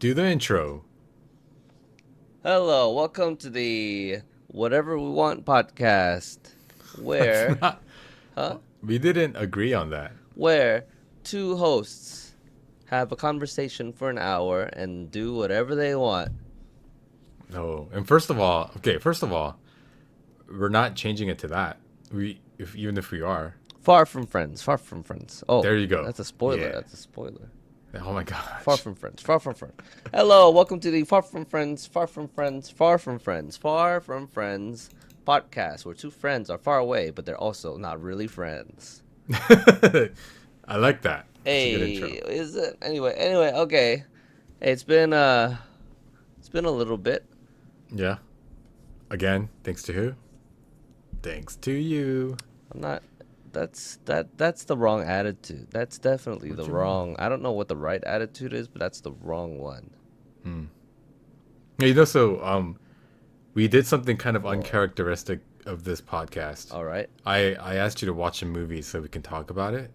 Do the intro. Hello, welcome to the Whatever We Want podcast, That's where, not. huh? We didn't agree on that. Where two hosts have a conversation for an hour and do whatever they want. No. And first of all, we're not changing it to that. Even if we are, Far from friends, far from friends. Oh, there you go. that's a spoiler, Yeah. that's a spoiler. Oh my Far gosh. from friends, far from friends. Hello, welcome to the Far from Friends, Far from Friends, Far from Friends, Far from Friends podcast, where two friends are far away, but they're also not really friends. I like that. That's a good Hey, intro. is it anyway, okay. Hey, it's been a little bit. Yeah. Again, thanks to who? Thanks to you. I'm not that's the wrong attitude. That's definitely What the you mean? wrong. I don't know what the right attitude is, but that's the wrong one. Hmm. Yeah, we did something kind of What? uncharacteristic of this podcast. All right. I asked you to watch a movie so we can talk about it.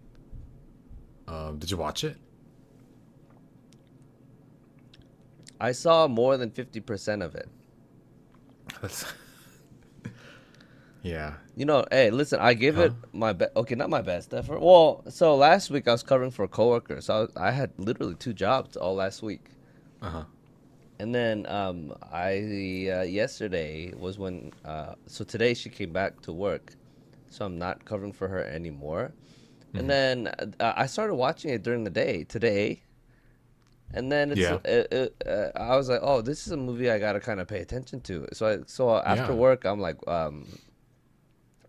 Did you watch it? I saw more than 50% of it. That's yeah. Hey, listen, I give Huh? it my best. Okay, not my best effort. Well, so last week I was covering for a coworker, so I had literally two jobs all last week. Uh huh. And then I yesterday was when so today she came back to work, so I'm not covering for her anymore. And Hmm. then I started watching it during the day today, and then Yeah. I was like, oh, this is a movie I gotta kind of pay attention to. So after Yeah. work,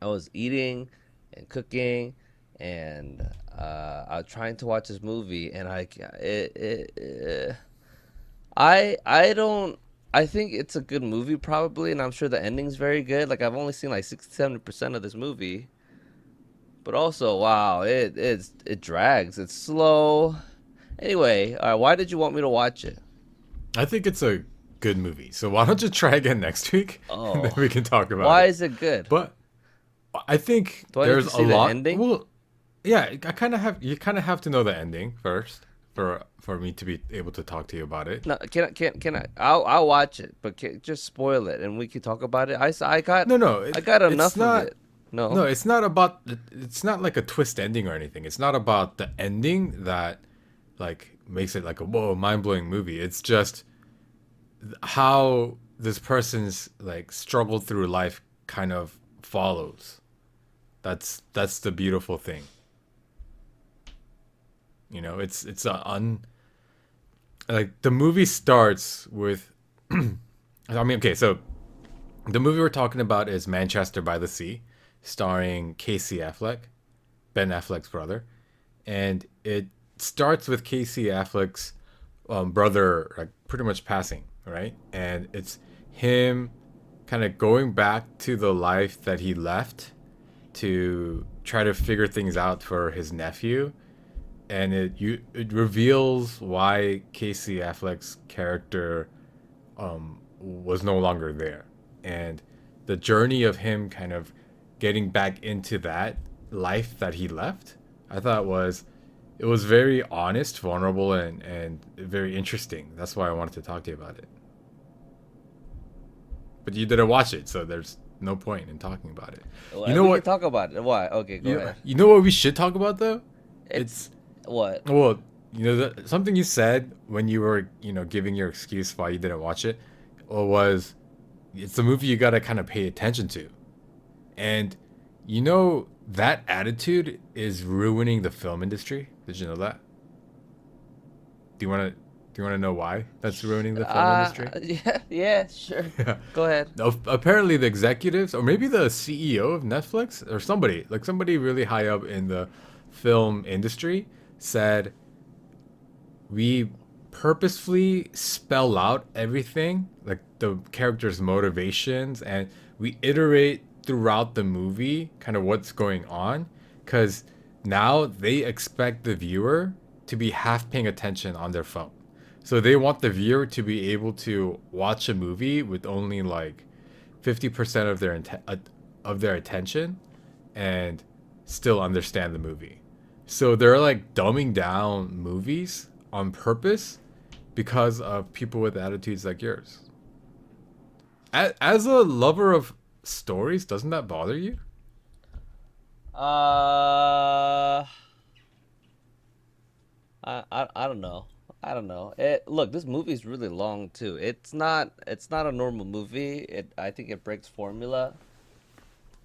I was eating and cooking, and I was trying to watch this movie, and I don't. I think it's a good movie, probably, and I'm sure the ending's very good. Like I've only seen like 60-70% of this movie, but also, wow, it drags. It's slow. Anyway, why did you want me to watch it? I think it's a good movie. So why don't you try again next week, and then Oh, we can talk about why it. is it good? But I think Do I need there's to a see the lot. ending? Well, yeah. I kind of have. You kind of have to know the ending first for me to be able to talk to you about it. No, can I? I'll watch it, but just spoil it, and we can talk about it. I got No, no. I got It's enough of not. it. No, No. it's not about. It's not like a twist ending or anything. It's not about the ending that like makes it like a whoa mind blowing movie. It's just how this person's like struggle through life kind of follows. That's the beautiful thing. It's a un like the movie starts with. I mean, okay, so the movie we're talking about is Manchester by the Sea, starring Casey Affleck, Ben Affleck's brother, and it starts with Casey Affleck's brother like pretty much passing, right? And it's him kind of going back to the life that he left to try to figure things out for his nephew, and it reveals why Casey Affleck's character was no longer there, and the journey of him kind of getting back into that life that he left. I thought was it was very honest, vulnerable, and very interesting. That's why I wanted to talk to you about it. But you didn't watch it, so there's no point in talking about it. You Well, know we can what? talk about it. Why? Okay, go ahead. You know what we should talk about though? It's It's what? well, something you said when you were giving your excuse why you didn't watch it, was it's a movie you gotta kind of pay attention to, and that attitude is ruining the film industry. Did you know that? Do you want to do you want to know why that's ruining the film industry? Yeah, yeah, sure. Go ahead. Apparently the executives or maybe the CEO of Netflix or somebody really high up in the film industry said we purposefully spell out everything like the characters motivations, and we iterate throughout the movie kind of what's going on, because now they expect the viewer to be half paying attention on their phone. So they want the viewer to be able to watch a movie with only like 50% of their attention and still understand the movie. So they're like dumbing down movies on purpose because of people with attitudes like yours. As a lover of stories, doesn't that bother you? Uh, I don't know. I don't know. Look, this movie's really long too. It's not a normal movie. I think it breaks formula,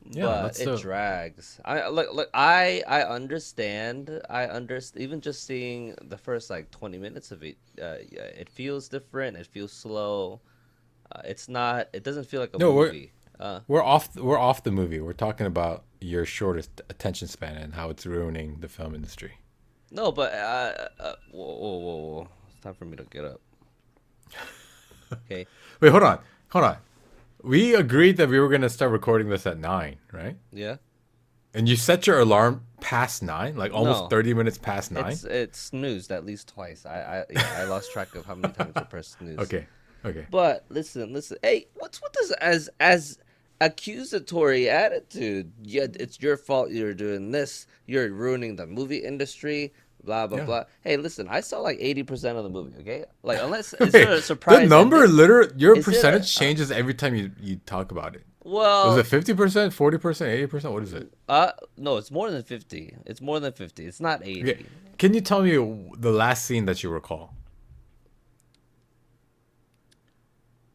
Yeah, but that's it the drags. I understand. I understand. Even just seeing the first like 20 minutes of it, yeah, it feels different. It feels slow. It's not. It doesn't feel like a no. movie. We're off the movie. We're talking about your shortest attention span and how it's ruining the film industry. No, but whoa, whoa, whoa, whoa. It's time for me to get up. Okay. Wait, hold on. We agreed that we were gonna start recording this at 9, right? Yeah. And you set your alarm past 9, like almost No. 30 minutes past 9. It's snoozed at least twice. Yeah, I lost track of how many times I pressed snooze. Okay, okay. But listen. Hey, what's with this as accusatory attitude? Yeah, it's your fault. You're doing this. You're ruining the movie industry. Blah blah Yeah. blah. Hey, listen. I saw like 80% of the movie. Okay, like unless is Wait, there a the surprise number ending? literally your Is it percentage changes every time you talk about it. Was it well? 50%, 40%, 80%? What is it? No, it's more than 50. It's more than 50. It's not Okay. 80. Can you tell me the last scene that you recall?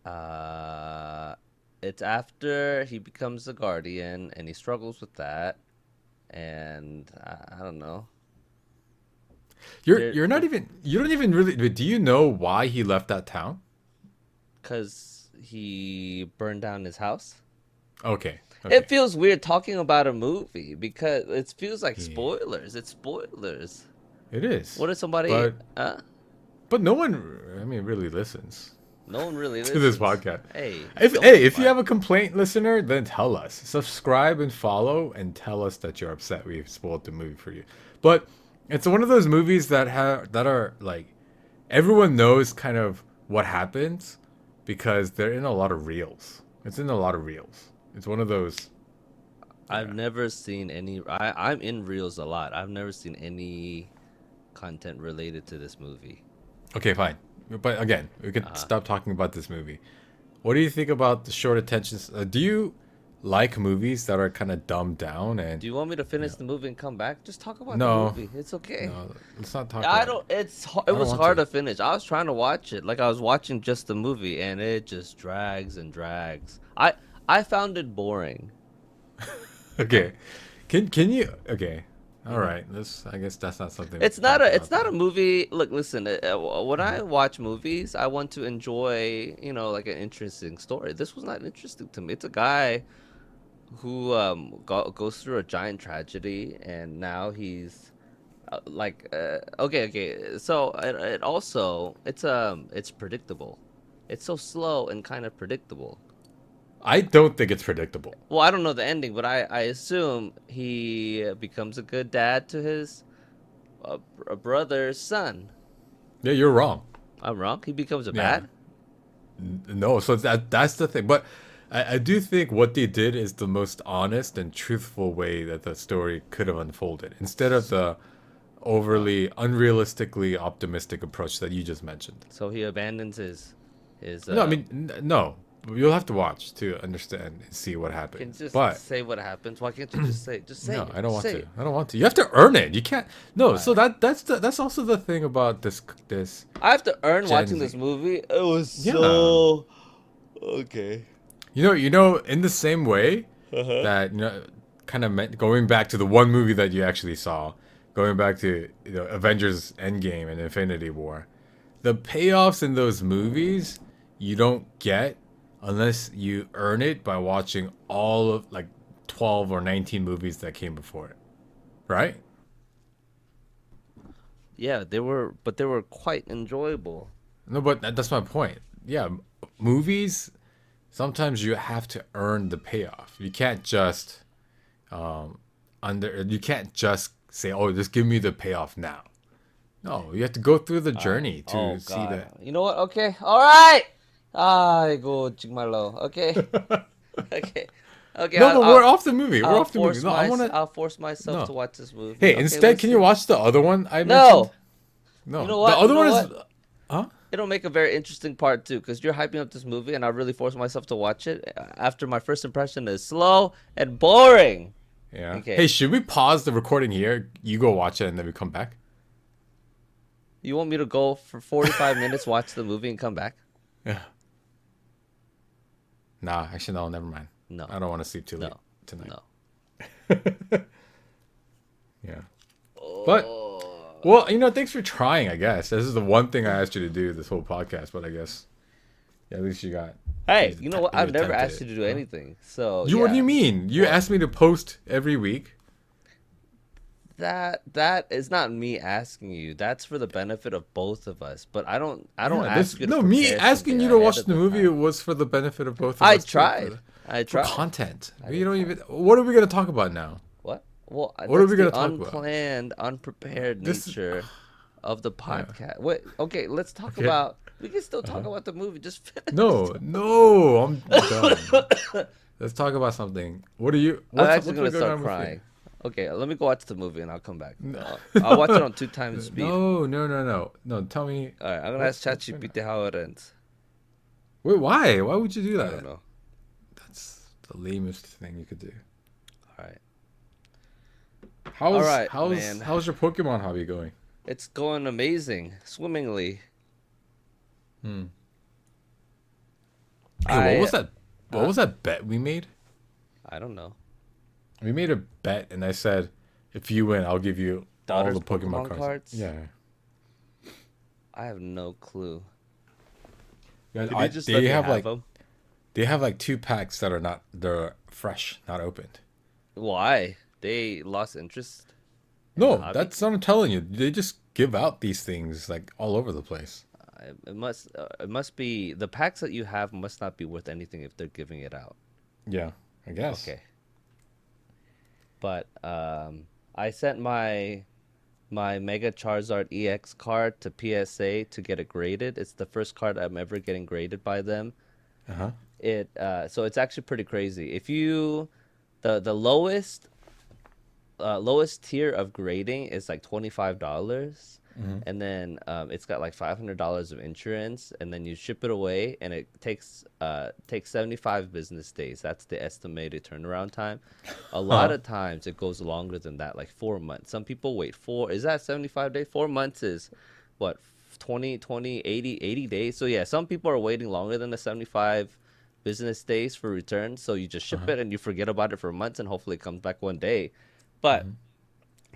Uh, it's after he becomes the guardian and he struggles with that, and I don't know. There, You're not even you don't even really do you know why he left that town? because he burned down his house. Okay. Okay. It feels weird talking about a movie because it feels like Yeah, spoilers. It's spoilers. it is. What if somebody? But no one I mean really listens No one really to this listens. podcast. Hey, If don't hey, be if you quiet. have a complaint, listener, then tell us. Subscribe and follow, and tell us that you're upset we've spoiled the movie for you. But it's one of those movies that are like everyone knows kind of what happens because they're in a lot of reels. It's in a lot of reels. It's one of those. I've Yeah. never seen any. I'm in reels a lot. I've never seen any content related to this movie. Okay, fine. But again, we could Uh, stop talking about this movie. What do you think about the short attentions? Do you like movies that are kind of dumbed down and do you want me to you finish know? the movie and come back? Just talk about the No, movie. It's okay. no. Let's not talk I about it. don't. It I don't was want hard to. to finish. I was trying to watch it, like I was watching just the movie, and it just drags and drags. I found it boring. Okay. Can you? Okay. All Mhm. right. This. I guess that's not something we It's can not talk a it's about not a then. movie. Look, listen. When Mhm. I watch movies, I want to enjoy, like an interesting story. This was not interesting to me. It's a guy who goes through a giant tragedy, and now he's okay. So it also it's predictable. It's so slow and kind of predictable. I don't think it's predictable. Well, I don't know the ending, but I assume he becomes a good dad to his brother's son. Yeah, you're wrong. I'm wrong. He becomes a Yeah. bad. No. So that's the thing. But I do think what they did is the most honest and truthful way that the story could have unfolded, instead of the Uh, overly unrealistically optimistic approach that you just mentioned. so he abandons his No, I mean no. You'll have to watch to understand and see what can happens. just But say what happens. Why can't you just say no, it? I don't Just want say to. it. I don't want to. You have to earn it. You can't. No. So Why? that's also the thing about this I have to earn Gen watching this Z. movie. It was Yeah. so okay. In the same way that kind of going back to the one movie that you actually saw, going back to Avengers Endgame and Infinity War, the payoffs in those movies you don't get unless you earn it by watching all of like 12 or 19 movies that came before it, right? Yeah, but they were quite enjoyable. No, but that's my point. Yeah, movies sometimes you have to earn the payoff. You can't just you can't just say, "Oh, just give me the payoff now." No, you have to go through the All right. journey Oh to see God. that. You know what? Okay. All right. I go Chigmalo. Okay. Okay. Okay. No, we're off the movie. We're off the movie. No, I want to. I'll force myself to No. watch this movie. Hey, Okay, instead, can you listen. watch the other one I mentioned? No. You No, know the what? You other know one is. what? Huh? it'll make a very interesting part two because you're hyping up this movie, and I really forced myself to watch it. After my first impression is slow and boring. Yeah. Hey, Okay, should we pause the recording here? You go watch it and then we come back. you want me to go for 45 minutes, watch the movie, and come back? Yeah. Nah, actually no, never mind. No, I don't want to sleep too late no, tonight. no. Yeah. But Oh, well, thanks for trying, I guess. This is the one thing I asked you to do this whole podcast, but I guess at least you got hey, you know what? you I've never attempted asked it. you to do Huh? anything. So What do yeah, you mean? You well, asked me to post every week. that is not me asking you. That's for the benefit of both of us. But I don't Yeah, this ask you to no me prepare asking something you to ahead watch of the the movie time. was for the benefit of both of I us too, tried. I for tried. content. I You did don't try. even. What are we gonna talk about now? What? Well, What are that's we the gonna talk about? unplanned, unprepared This. nature of the Yeah. podcast. Wait, okay, let's talk Okay. about. We can still talk Uh-huh. about the movie. Just finish. No, no, I'm done. Let's talk about something. What are you? I'm What's actually been gonna going start on with you? crying. Okay, let me go watch the movie and I'll come back. No, I'll watch it on 2 times speed. no. Tell me All right, I'm gonna ask what's going on. ChatGPT how it ends. Wait, why? Why would you do I don't that? know. That's the lamest thing you could do. All right, all How's right, how's man. how's your Pokemon hobby going? It's going amazing, swimmingly. Hmm. Hey, what I was that? What huh? was that bet we made? I don't know. We made a bet, and I said, if you win, I'll give you all Daughter's the Pokemon Pokemon cards. cards. Yeah. I have no clue. Yeah, Did you just let me have them? they have like 2 packs that are not they're fresh, not opened. Why? They lost interest in the No, hobby? that's what I'm telling you. They just give out these things like all over the place. It must be the packs that you have must not be worth anything if they're giving it out. Yeah, I guess. Okay. But I sent my Mega Charizard EX card to PSA to get it graded. It's the first card I'm ever getting graded by them. Uh huh. So it's actually pretty crazy. If you the lowest tier of grading is like $25, Hmm. and then it's got like $500 of insurance, and then you ship it away, and it takes 75 business days. That's the estimated turnaround time. A lot Huh. of times it goes longer than that, like 4 months. Some people wait four. Is that 75 days? 4 months is what 80 days. So yeah, some people are waiting longer than the 75 business days for return. So you just Uh ship huh. it and you forget about it for months, and hopefully it comes back one day. But Hmm.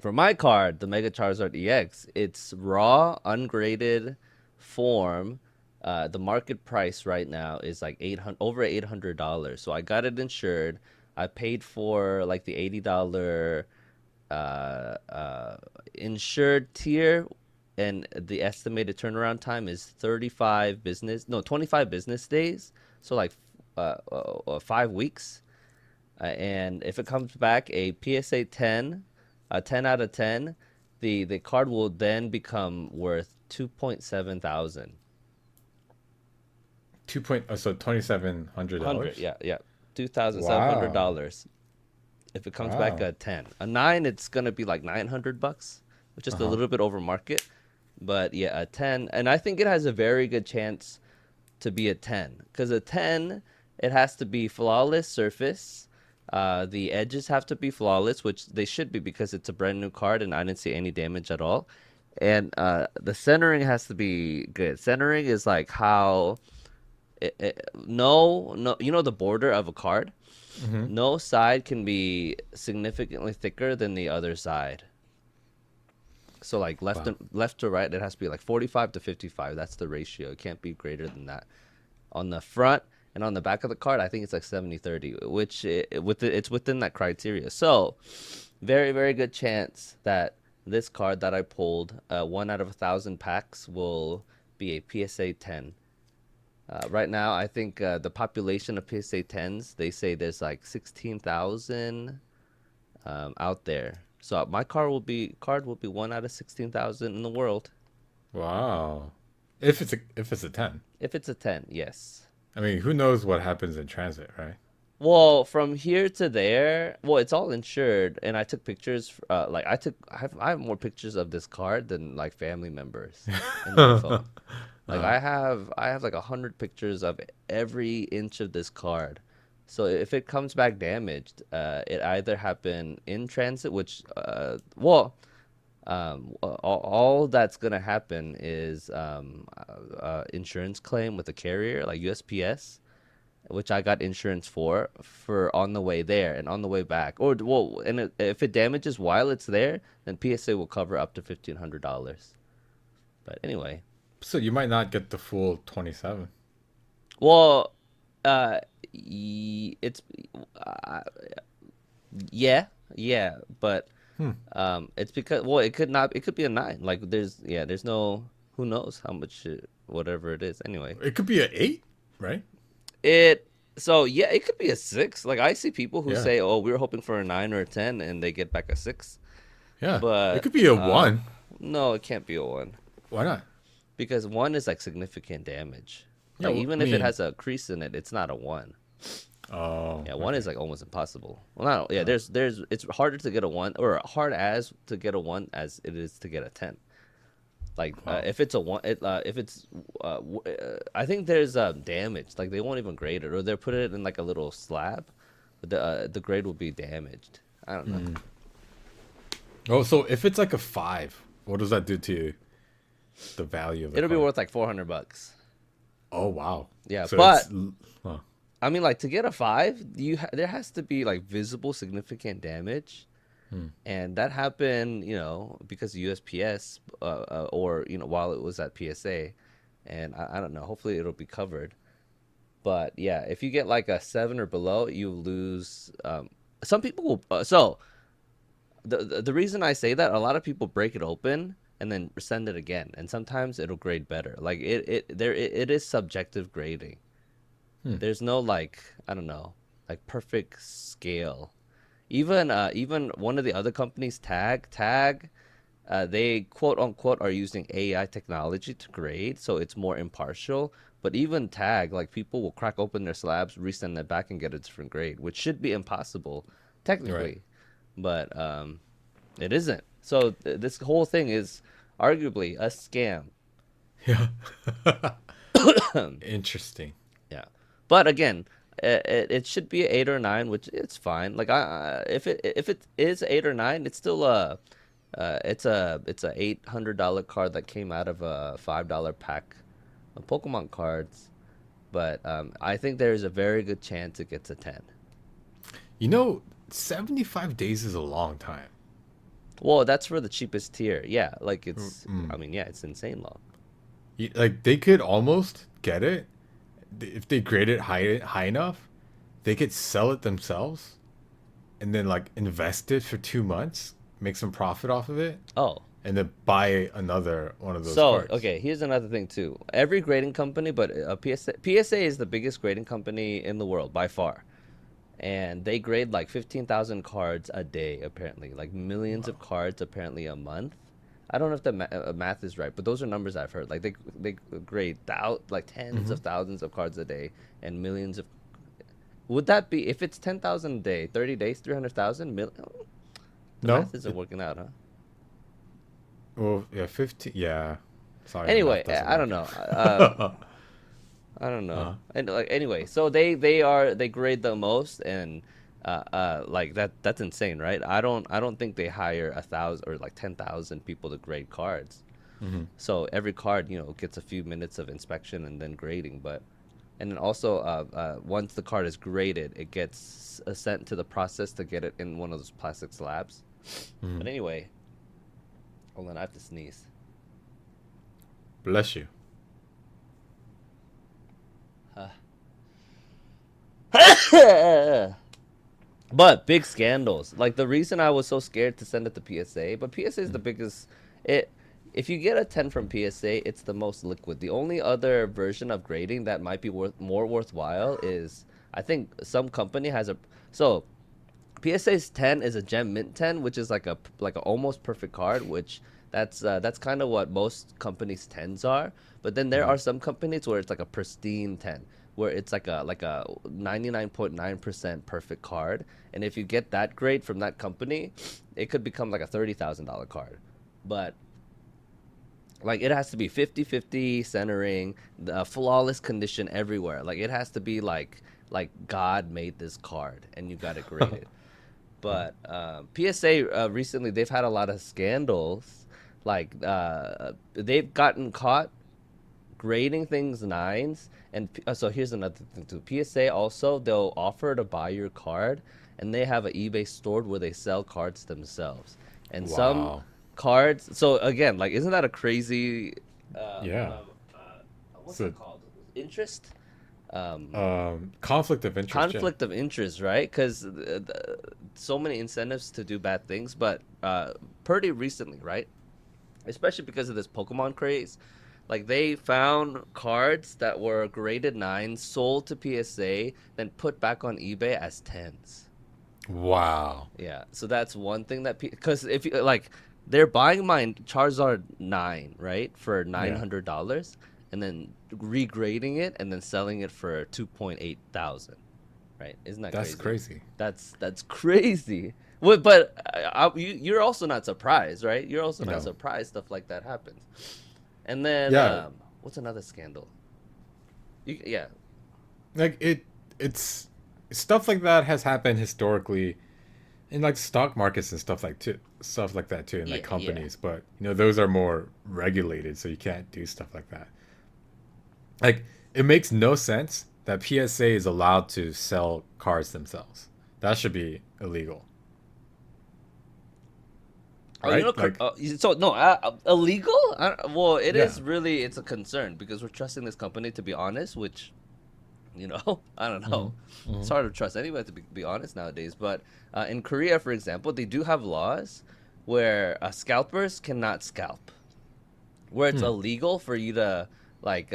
for my card, the Mega Charizard EX, it's raw, ungraded form. The market price right now is like 800 over $800. So I got it insured. I paid for like the $80 uh, uh, insured tier, and the estimated turnaround time is 25 business days. So like 5 weeks. And if it comes back a PSA 10, a 10 out of 10, the card will then become worth 2.7 thousand. So $2,700. Yeah, yeah. two thousand seven hundred Wow. dollars. If it comes back Wow. a 10. A 9, it's gonna be like $900, which Uh is a huh. little bit over market. But yeah, a 10, and I think it has a very good chance to be a 10, because a 10, it has to be flawless surface. The edges have to be flawless, which they should be because it's a brand new card and I didn't see any damage at all. And the centering has to be good. Centering is like how no, you know the border of a card. Hmm. No side can be significantly thicker than the other side. So like Wow. left to right, it has to be like 45 to 55. That's the ratio. It can't be greater than that. On the front and on the back of the card, I think it's like 70/30, which it's within that criteria. So very, very good chance that this card that I pulled, 1 out of 1,000 packs, will be a PSA 10. Right now, I think the population of PSA 10s, they say there's like 16,000 out there. So my card will be 1 out of 16,000 in the world. Wow. If it's a 10. If it's a 10, yes. I mean, who knows what happens in transit, right? Well, from here to there, well, it's all insured, and I took pictures. I have more pictures of this card than like family members in my phone. Like Uh, I have like 100 pictures of every inch of this card. So if it comes back damaged, it either happened in transit, which all that's gonna happen is insurance claim with the carrier, like USPS, which I got insurance for on the way there and on the way back. Or well, and if it damages while it's there, then PSA will cover up to $1,500. But anyway, so you might not get the full 27. well, uh, it's uh, yeah, yeah, but Hmm. it's because well, it could not, it could be a nine. Like there's no, who knows how much whatever it is. Anyway, It could be an 8, right? it so yeah, it could be a six. Like I see people who Yeah. say, "Oh, we were hoping for a nine or a 10," and they get back a six. Yeah. It But could be a 1. no, it can't be a one Why not? because one is like significant damage. Yeah, Like well, I even if it mean, has a crease in it, it's not a one. oh, Yeah, one okay. is like almost impossible. Well, not yeah. Oh, There's it's harder to get a one or hard as to get a one as it is to get a 10. Like wow. if it's a one, if it's I think there's damage. Like they won't even grade it, or they'll put it in like a little slab, but the grade will be damaged. I don't know. Oh, so if it's like a 5, what does that do to the value of the It'll be card? worth like $400. Oh, wow. Yeah, So but huh. I mean, like to get a five, there has to be like visible significant damage, and that happened, because of USPS, or while it was at PSA, and I don't know. Hopefully, it'll be covered. But yeah, if you get like a seven or below, you lose. Some people will. So the reason I say that, a lot of people break it open and then send it again, and sometimes it'll grade better. Like it is subjective grading. There's no like, I don't know, like perfect scale. Even one of the other companies, Tag, they quote unquote are using AI technology to grade, so it's more impartial. But even Tag, like people will crack open their slabs, resend it back, and get a different grade, which should be impossible Right. technically, but it isn't. So this whole thing is arguably a scam. Yeah. Interesting. Yeah, but again, it should be an eight or nine, which it's fine. Like if it is eight or nine, it's still it's a $800 card that came out of a $5 pack of Pokemon cards. But I think there is a very good chance it gets a 10. 75 days is a long time. Well, that's for the cheapest tier. Yeah, like I mean, yeah, it's insane long. Like they could almost get it if they grade it high enough. They could sell it themselves and then like invest it for 2 months, make some profit off of it, Oh, and then buy another one of those so cards. okay, here's another thing too. Every grading company, but PSA is the biggest grading company in the world by far, and they grade like 15,000 cards a day apparently, like millions of cards apparently a month. I don't know if the math is right, but those are numbers I've heard. Like they grade like tens of thousands of cards a day and millions of. Would that be if it's 10,000 a day, 30 days, 300,000 million? The No, math isn't working out, huh? well, yeah, 15. Yeah, sorry, the Anyway, math doesn't I don't work. know. I don't know. uh, And like anyway, so they grade the most, and like that's insane, right? I don't think they hire 1,000 or like 10,000 people to grade cards. So every card, gets a few minutes of inspection and then grading, but and then also once the card is graded, it gets sent to the process to get it in one of those plastic slabs. But anyway, hold on, I have to sneeze. bless you. But big scandals. Like the reason I was so scared to send it to PSA, but PSA is the biggest. It If you get a 10 from PSA, it's the most liquid. The only other version of grading that might be more worthwhile is I think some company has a so PSA's 10 is a gem mint 10, which is like a almost perfect card, which that's kind of what most companies' 10s are. But then there are some companies where it's like a pristine 10, where it's like a 99.9% perfect card. And if you get that grade from that company, it could become like a $30,000 card. But Like it has to be 50-50 centering, the flawless condition everywhere. Like it has to be like God made this card and you got to grade it. But PSA recently they've had a lot of scandals. Like they've gotten caught grading things nines, and so here's another thing too. PSA also they'll offer to buy your card, and they have an eBay store where they sell cards themselves. And some Wow. cards. So again, like, isn't that a crazy amount Yeah. of what's So it called? Interest. conflict of interest, yeah. Conflict of interest, right? Because so many incentives to do bad things, but pretty recently, right? Especially because of this Pokemon craze. Like they found cards that were graded nines, sold to PSA, then put back on eBay as tens. Wow. Yeah, so that's one thing that because if you like, they're buying my Charizard 9, right, for Yeah. $900, and then regrading it and then selling it for 2.8 thousand, right? Isn't that That's crazy? crazy. That's crazy. Well, but you're also not surprised, right? You're also not No. surprised stuff like that happens. And then Yeah. what's another scandal? Yeah, Like it's stuff like that has happened historically in like stock markets and stuff like that too in like yeah, yeah. companies, but those are more regulated, so you can't do stuff like that. Like it makes no sense that PSA is allowed to sell cars themselves. That should be illegal, Oh, you know, right? Like so no, illegal? Well, it yeah. is really, it's a concern because we're trusting this company to be honest, which, I don't Hmm. know. It's Hmm. hard to trust anybody to be honest nowadays. But in Korea, for example, they do have laws where scalpers cannot scalp, where it's Hmm. illegal for you to like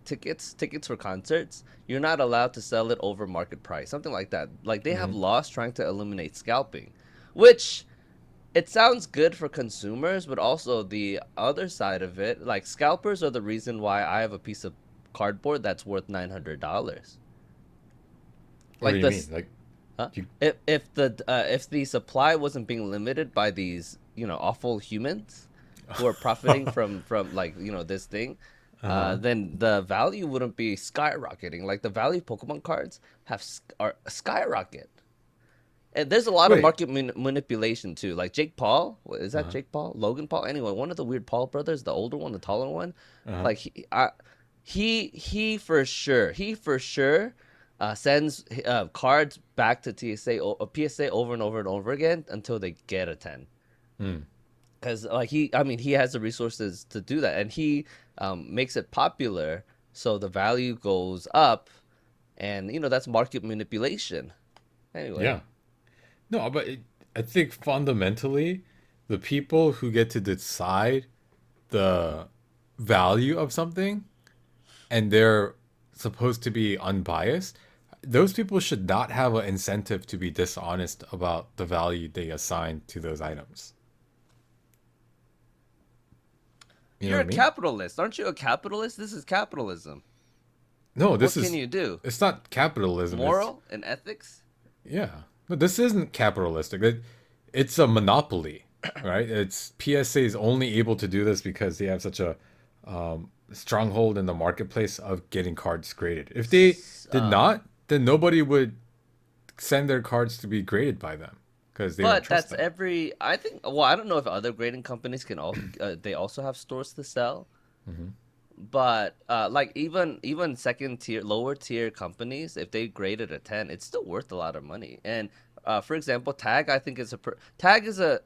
tickets for concerts. You're not allowed to sell it over market price, something like that. Like they have Hmm. laws trying to eliminate scalping, which it sounds good for consumers, but also the other side of it, like scalpers are the reason why I have a piece of cardboard that's worth $900. What do Like you mean? this, Like huh? you? If the supply wasn't being limited by these awful humans who are profiting from like this thing, Uh huh. then the value wouldn't be skyrocketing. Like the value of Pokemon cards are skyrocket. And there's a lot of Wait. market manipulation too. Like Jake Paul, is Uh that huh. Jake Paul? Logan Paul? Anyway, one of the weird Paul brothers, the older one, the taller one. Uh huh. Like he for sure sends cards back to PSA over and over and over again until they get a 10. Hmm. Because like he has the resources to do that, and he makes it popular, so the value goes up, and that's market manipulation. Anyway. Yeah. No, but I think fundamentally, the people who get to decide the value of something and they're supposed to be unbiased, those people should not have an incentive to be dishonest about the value they assign to those items. You know You're what a I mean? capitalist. Aren't you a capitalist? This is capitalism. No, What this can is you do? it's not capitalism. It's Moral and ethics? yeah. No, this isn't capitalistic. It's a monopoly, right? It's PSA is only able to do this because they have such a stronghold in the marketplace of getting cards graded. If they S- did not, then nobody would send their cards to be graded by them because they don't but trust that's them. every. I think. Well, I don't know if other grading companies can all. They also have stores to sell. Hmm. But like even second tier, lower tier companies, if they grade it a 10, it's still worth a lot of money. And for example, Tag, I think Tag is a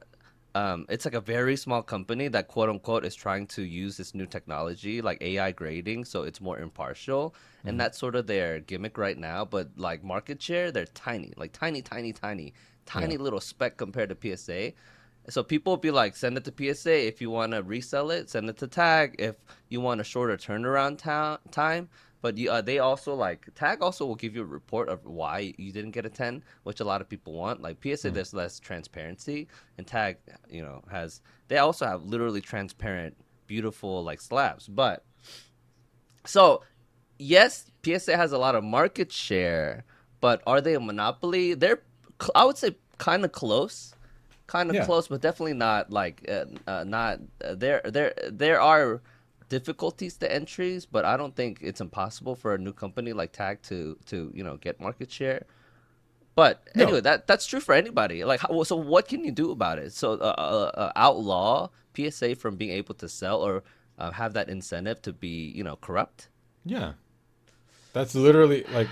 it's like a very small company that quote unquote is trying to use this new technology like AI grading, so it's more impartial, and Hmm. that's sort of their gimmick right now. But like market share, they're tiny, like tiny, tiny, tiny, Yeah. tiny little speck compared to PSA. So people will be like, send it to PSA if you want to resell it. Send it to Tag if you want a shorter turnaround time. But they also like Tag also will give you a report of why you didn't get a 10, which a lot of people want. Like PSA, Mm. there's less transparency, and Tag, has they also have literally transparent, beautiful like slabs. But so yes, PSA has a lot of market share, but are they a monopoly? I would say kind of close. kind of Yeah. close, but definitely not like not there are difficulties to entries, but I don't think it's impossible for a new company like Tag to get market share. But anyway, No. that's true for anybody. Like, so what can you do about it? So, outlaw PSA from being able to sell or have that incentive to be, corrupt. Yeah. That's literally like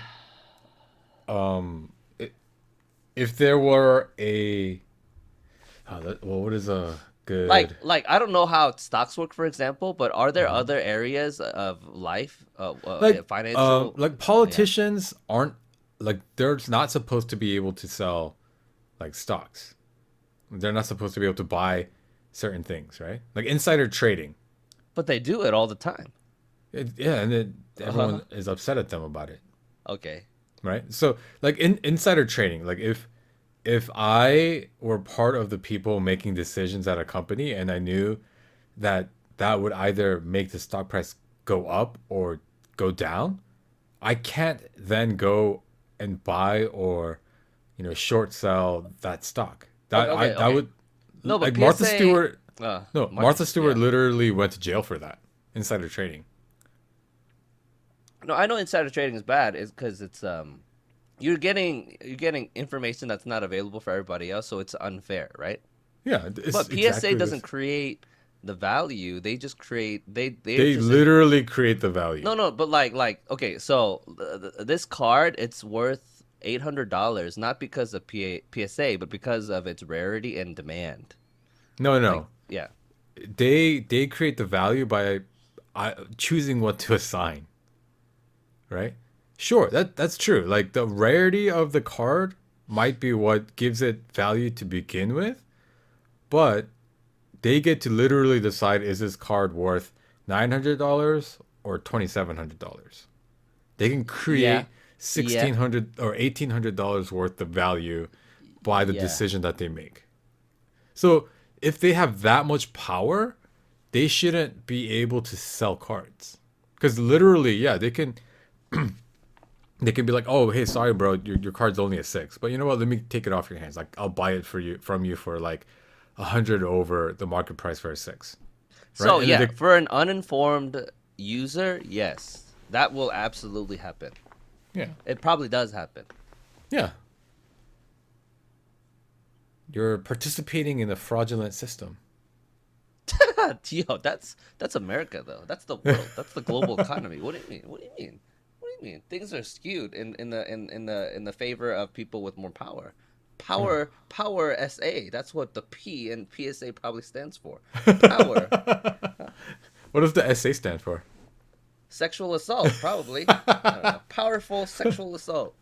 um I if there were a well, what is a good Like I don't know how stocks work, for example, but are there uh other areas of life, financial? like Yeah, politicians aren't like they're not supposed to be able to sell like stocks. They're not supposed to be able to buy certain things, right? Like insider trading. but they do it all the time. Yeah, and Uh-huh. everyone is upset at them about it, Okay. right? So like in insider trading, like if I were part of the people making decisions at a company and I knew that that would either make the stock price go up or go down, I can't then go and buy or short sell that stock. Okay. Okay. That Okay. would No, but like Martha PSA. Stewart. No, Martha. Martha Stewart Yeah. literally went to jail for that insider trading. No, I know insider trading is bad. Is because it's you're getting information that's not available for everybody else, so it's unfair, right? Yeah, it's But PSA exactly doesn't this. create the value. They just create they're They just literally create the value. no, no, but like okay, so this card it's worth $800 not because of PSA, but because of its rarity and demand. No, Like no, yeah. they create the value by choosing what to assign, right? Sure, that's true. Like the rarity of the card might be what gives it value to begin with, but they get to literally decide is this card worth $900 or $2,700. They can Yeah. create Yeah. $1,600 or $1,800 worth of value by the Yeah. decision that they make. So if they have that much power, they shouldn't be able to sell cards. Because literally, yeah, they can be like, oh, hey, sorry, bro, your card's only a six, but you know what? Let me take it off your hands. Like I'll buy it for you from you for like 100 over the market price for a six, right? So And then yeah, for an uninformed user, yes, that will absolutely happen. yeah, It probably does happen. yeah, you're participating in a fraudulent system. Yo, that's America though. That's the world. That's the global economy. What do you mean? What do you mean? What do you mean? Things are skewed in the favor of people with more power. Yeah. Power SA. That's what the P in PSA probably stands for. Power. What does the SA stand for? Sexual assault, probably. I don't know. Powerful sexual assault.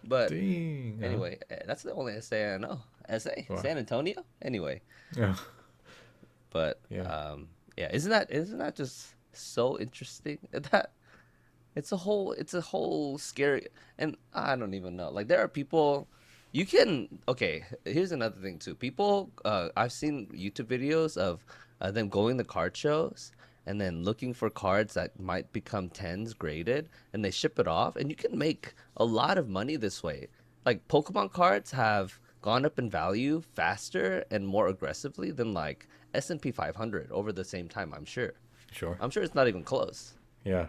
But Dang. anyway, that's the only SA I know. SA, Wow. San Antonio. Anyway, Yeah. but Yeah. yeah, isn't that just so interesting? That it's a whole scary, and I don't even know. Like there are people you can okay, here's another thing too. People I've seen YouTube videos of them going to card shows and then looking for cards that might become tens graded and they ship it off and you can make a lot of money this way. Like Pokemon cards have gone up in value faster and more aggressively than like S&P 500 over the same time, I'm sure. Sure. I'm sure it's not even close. Yeah.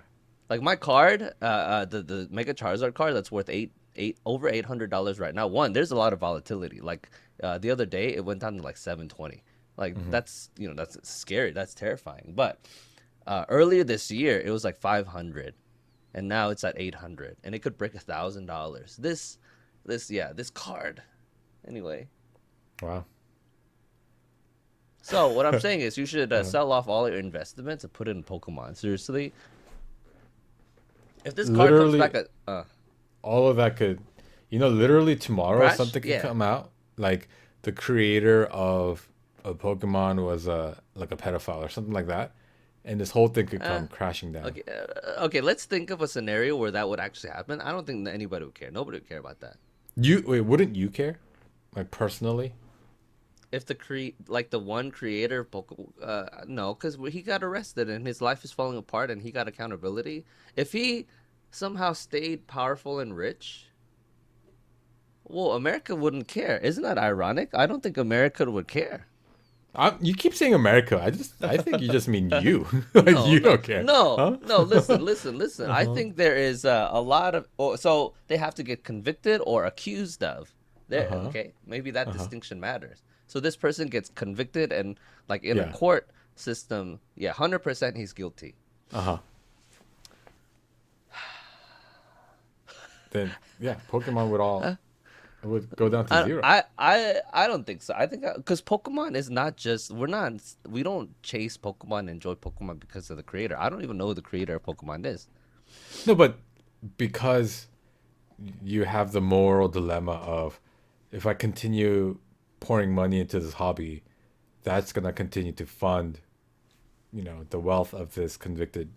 Like my card, the Mega Charizard card that's worth over $800 right now. One, there's a lot of volatility. Like the other day, it went down to like 720. Like Hmm. that's scary. That's terrifying. But earlier this year, it was like 500, and now it's at 800, and it could break $1,000. This card. Anyway, Wow. so what I'm saying is you should Uh, sell off all your investments and put it in Pokemon. Seriously, if this card comes literally, back at all of that could, literally tomorrow crash, something could yeah. come out. Like the creator of a Pokemon was like a pedophile or something like that, and this whole thing could Uh, come crashing down. okay, okay. Let's think of a scenario where that would actually happen. I don't think that anybody would care. Nobody would care about that. You wait, wouldn't you care? Like personally? If like the one creator of no, because he got arrested and his life is falling apart and he got accountability. If he somehow stayed powerful and rich, Well, America wouldn't care. Isn't that ironic? I don't think America would care. You keep saying America. I think you just mean you. Like No, you no, don't care, no, huh? no. Listen, listen, listen. I Uh-huh. think there is a lot of, so they have to get convicted or accused of. There, Uh-huh. okay, maybe that Uh-huh. distinction matters. So this person gets convicted and like in a Yeah. court system, yeah, 100% he's guilty. Uh-huh. Then yeah, Pokemon would all it would go down to zero. I don't think so. I think because Pokemon is not just we don't chase Pokemon and enjoy Pokemon because of the creator. I don't even know who the creator of Pokemon is. No, but because you have the moral dilemma of if I continue pouring money into this hobby, that's gonna continue to fund, the wealth of this convicted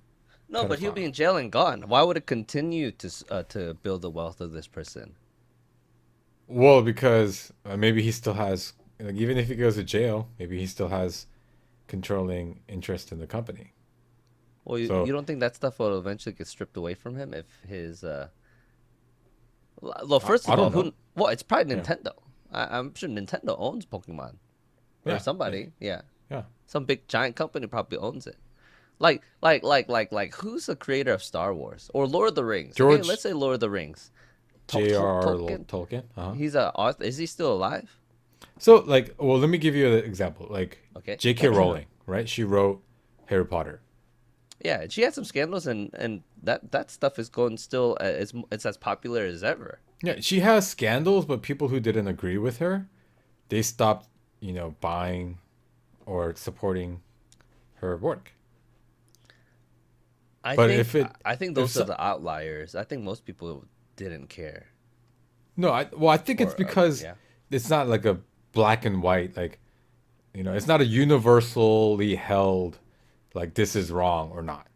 No, but he'll be pedophile. in jail and gone. Why would it continue to build the wealth of this person? Well, because maybe he still has, like, even if he goes to jail, maybe he still has controlling interest in the company. Well, you So don't think that stuff will eventually get stripped away from him if his well, first I of all, don't know. well, it's probably Yeah, Nintendo. I'm sure Nintendo owns Pokemon or yeah, yeah, somebody. Yeah, yeah. some big giant company probably owns it. Like, who's the creator of Star Wars or Lord of the Rings? Okay, let's George say Lord of the Rings. J.R. Tolkien. Tolkien. Uh-huh. He's a author. Is he still alive? So, like, well, let me give you an example. Like, Okay. J.K. Rowling, right? She wrote Harry Potter. Yeah, she had some scandals, and that stuff is going still. It's as popular as ever. Yeah, she has scandals, but people who didn't agree with her, they stopped, buying or supporting her work. I But think I think if those are so, the outliers. I think most people didn't care. no, I think it's Or because yeah. it's not like a black and white, like, it's not a universally held, like, this is wrong or not.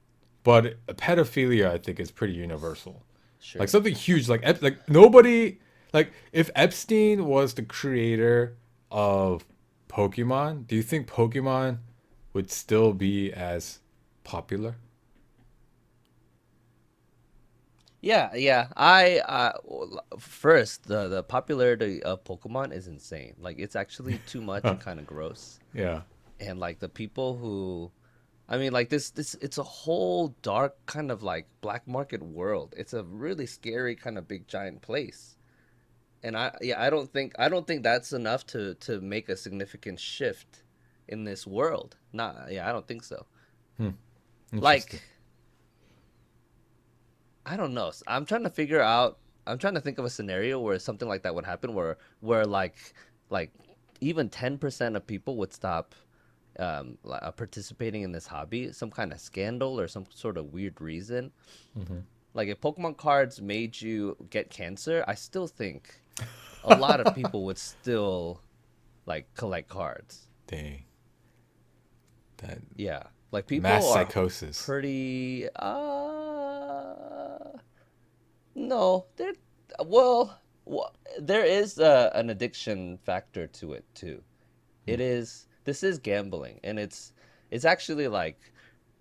But pedophilia, I think, is pretty universal. Like Sure. something huge, like like nobody, like if Epstein was the creator of Pokemon, do you think Pokemon would still be as popular? Yeah, yeah. First the popularity of Pokemon is insane. Like it's actually too much and kind of gross. Yeah. And like the people who, I mean, like this it's a whole dark kind of like black market world. It's a really scary kind of big giant place. And I don't think that's enough to make a significant shift in this world. Not yeah, I don't think so. Hmm. Like Interesting. I don't know. I'm trying to figure out. I'm trying to think of a scenario where something like that would happen, where like even 10% of people would stop participating in this hobby, some kind of scandal or some sort of weird reason. Hmm. Like if Pokemon cards made you get cancer, I still think a lot of people would still like collect cards. Dang. That Yeah, like people mass are psychosis. pretty no, well, there is an addiction factor to it too. Hmm. This is gambling, and it's actually like